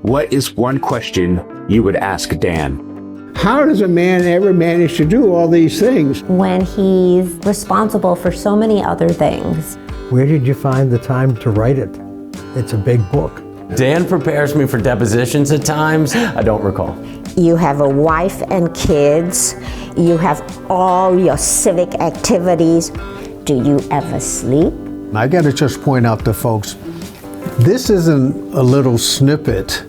What is one question you would ask Dan? How does a man ever manage to do all these things? When he's responsible for so many other things. Where did you find the time to write it? It's a big book. Dan prepares me for depositions at times. I don't recall. You have a wife and kids. You have all your civic activities. Do you ever sleep? I got to just point out to folks, this isn't a little snippet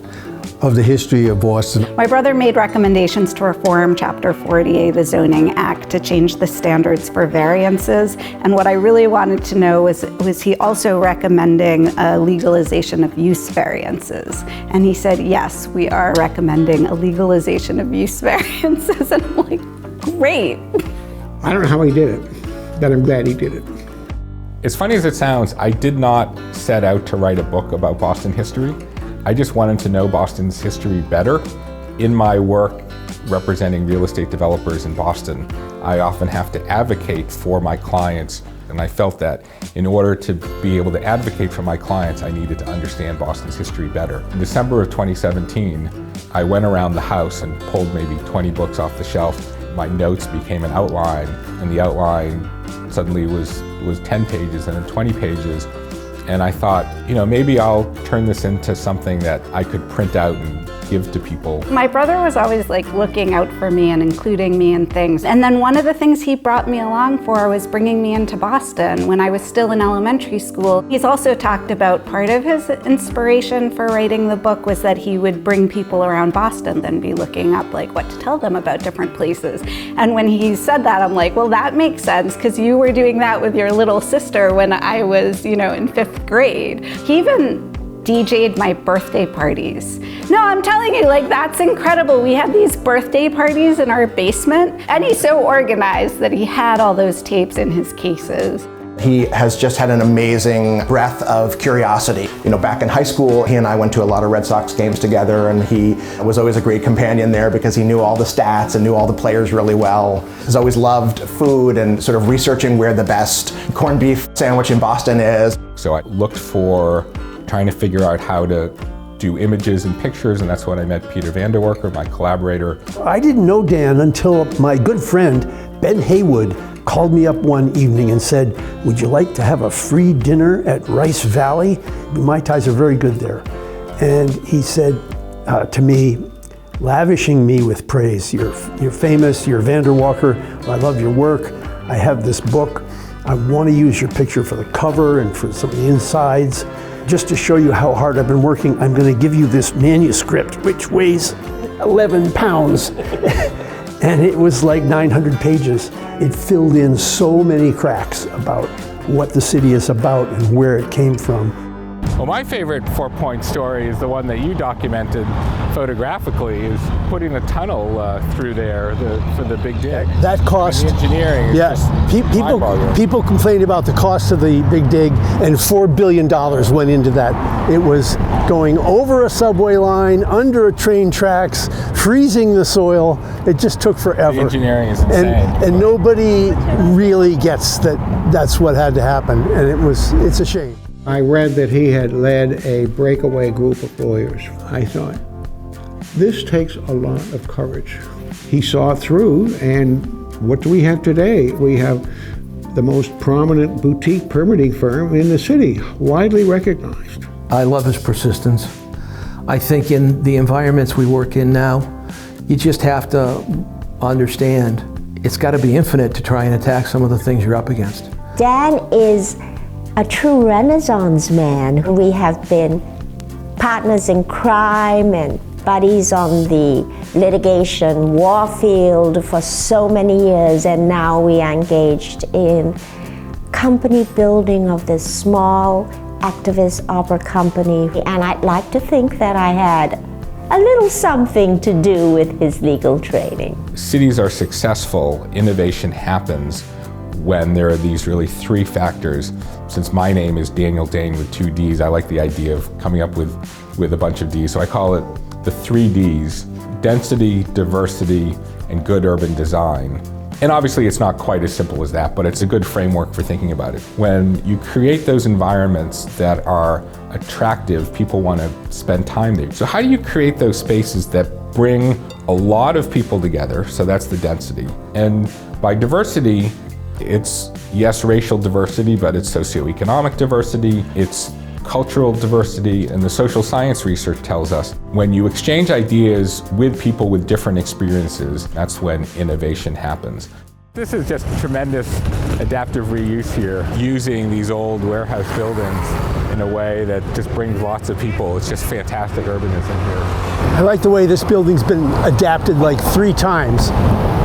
of the history of Boston. My brother made recommendations to reform Chapter 40A, the Zoning Act, to change the standards for variances. And what I really wanted to know was he also recommending a legalization of use variances? And he said, yes, we are recommending a legalization of use variances. And I'm like, great. I don't know how he did it, but I'm glad he did it. As funny as it sounds, I did not set out to write a book about Boston history. I just wanted to know Boston's history better. In my work representing real estate developers in Boston, I often have to advocate for my clients, and I felt that in order to be able to advocate for my clients, I needed to understand Boston's history better. In December of 2017, I went around the house and pulled maybe 20 books off the shelf. My notes became an outline, and the outline suddenly was 10 pages and then 20 pages. And I thought, maybe I'll turn this into something that I could print out and give to people. My brother was always looking out for me and including me in things. And then one of the things he brought me along for was bringing me into Boston when I was still in elementary school. He's also talked about part of his inspiration for writing the book was that he would bring people around Boston and be looking up what to tell them about different places. And when he said that, I'm like, well, that makes sense because you were doing that with your little sister when I was, in 5th grade. He even DJ'd my birthday parties. No, I'm telling you, that's incredible. We had these birthday parties in our basement, and he's so organized that he had all those tapes in his cases. He has just had an amazing breadth of curiosity. Back in high school, he and I went to a lot of Red Sox games together, and he was always a great companion there because he knew all the stats and knew all the players really well. He's always loved food and sort of researching where the best corned beef sandwich in Boston is. So I looked for trying to figure out how to do images and pictures, and that's when I met Peter Vanderwerker, my collaborator. I didn't know Dan until my good friend, Ben Haywood, called me up one evening and said, would you like to have a free dinner at Rice Valley? Mai Tais are very good there. And he said to me, lavishing me with praise, you're famous, you're Vanderwalker, I love your work, I have this book, I want to use your picture for the cover and for some of the insides. Just to show you how hard I've been working, I'm going to give you this manuscript, which weighs 11 pounds. And it was 900 pages. It filled in so many cracks about what the city is about and where it came from. Well, my favorite 4-point story is the one that you documented photographically, is putting a tunnel through there for the Big Dig. That cost, and the engineering is just people complained about the cost of the Big Dig, and $4 billion went into that. It was going over a subway line, under a train tracks, freezing the soil. It just took forever. The engineering is insane. And nobody really gets that that's what had to happen, and it's a shame. I read that he had led a breakaway group of lawyers. I thought, this takes a lot of courage. He saw it through, and what do we have today? We have the most prominent boutique permitting firm in the city, widely recognized. I love his persistence. I think in the environments we work in now, you just have to understand it's got to be infinite to try and attack some of the things you're up against. Dan is a true Renaissance man. We have been partners in crime and buddies on the litigation war field for so many years, and now we are engaged in company building of this small activist opera company. And I'd like to think that I had a little something to do with his legal training. Cities are successful, innovation happens when there are these really 3 factors. Since my name is Daniel Dain with 2 Ds, I like the idea of coming up with a bunch of Ds. So I call it the 3 Ds: density, diversity, and good urban design. And obviously it's not quite as simple as that, but it's a good framework for thinking about it. When you create those environments that are attractive, people want to spend time there. So how do you create those spaces that bring a lot of people together? So that's the density. And by diversity, it's, yes, racial diversity, but it's socioeconomic diversity, it's cultural diversity, and the social science research tells us when you exchange ideas with people with different experiences, that's when innovation happens. This is just tremendous adaptive reuse here, using these old warehouse buildings in a way that just brings lots of people. It's just fantastic urbanism here. I like the way this building's been adapted like 3 times.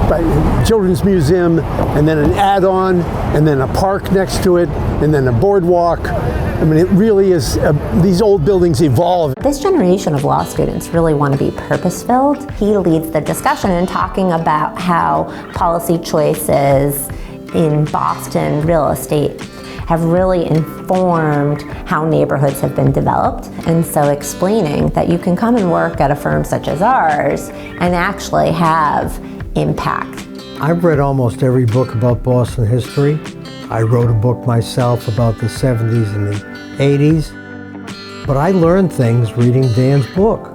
By Children's Museum, and then an add-on, and then a park next to it, and then a boardwalk. I mean, it really is, these old buildings evolve. This generation of law students really want to be purpose-filled. He leads the discussion in talking about how policy choices in Boston real estate have really informed how neighborhoods have been developed. And so explaining that you can come and work at a firm such as ours and actually have impact. I've read almost every book about Boston history. I wrote a book myself about the 70s and the 80s. But I learned things reading Dan's book.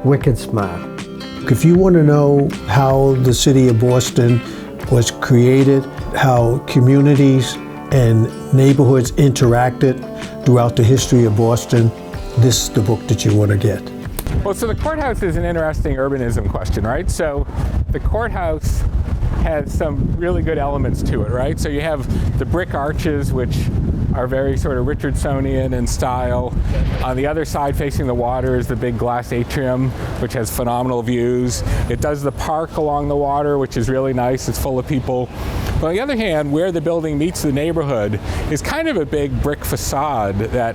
Wicked smart. If you want to know how the city of Boston was created, how communities and neighborhoods interacted throughout the history of Boston, this is the book that you want to get. Well, so the courthouse is an interesting urbanism question, right? So the courthouse has some really good elements to it, right? So you have the brick arches, which are very sort of Richardsonian in style. On the other side facing the water is the big glass atrium, which has phenomenal views. It does the park along the water, which is really nice. It's full of people. But on the other hand, where the building meets the neighborhood is kind of a big brick facade that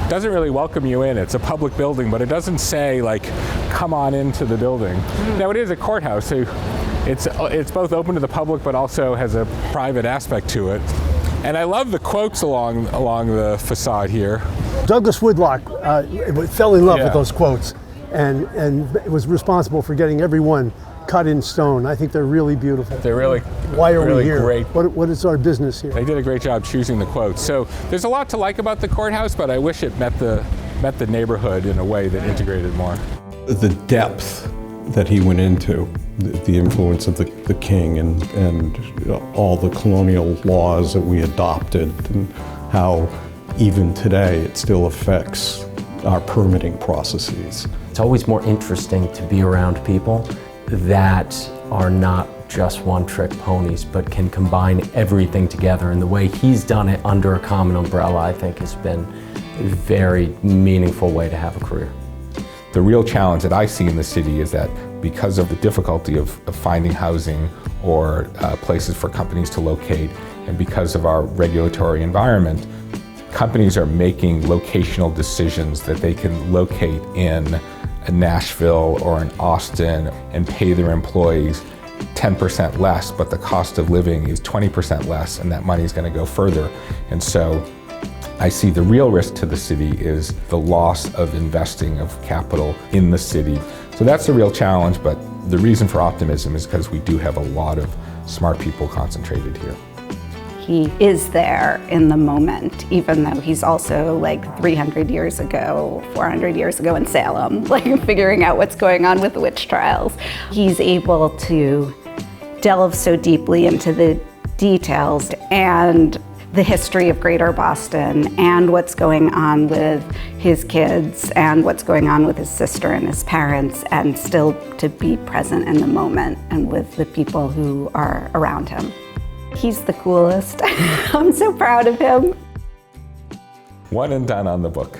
doesn't really welcome you in. It's a public building, but it doesn't say, like, come on into the building. Now, it is a courthouse, so it's both open to the public, but also has a private aspect to it. And I love the quotes along the facade here. Douglas Woodlock fell in love with those quotes and was responsible for getting every one cut in stone. I think they're really beautiful. They're really, why are really we here? Great. What is our business here? They did a great job choosing the quotes. So there's a lot to like about the courthouse, but I wish it met the neighborhood in a way that integrated more. The depth that he went into, the influence of the king and all the colonial laws that we adopted, and how even today it still affects our permitting processes. It's always more interesting to be around people that are not just one-trick ponies, but can combine everything together. And the way he's done it under a common umbrella, I think, has been a very meaningful way to have a career. The real challenge that I see in the city is that because of the difficulty of finding housing or places for companies to locate, and because of our regulatory environment, companies are making locational decisions that they can locate in Nashville or in Austin and pay their employees 10% less, but the cost of living is 20% less, and that money is going to go further. And so I see the real risk to the city is the loss of investing of capital in the city. So that's the real challenge, but the reason for optimism is because we do have a lot of smart people concentrated here. He is there in the moment, even though he's also like 300 years ago, 400 years ago in Salem, like figuring out what's going on with the witch trials. He's able to delve so deeply into the details and the history of Greater Boston and what's going on with his kids and what's going on with his sister and his parents, and still to be present in the moment and with the people who are around him. He's the coolest. I'm so proud of him. One and done on the book.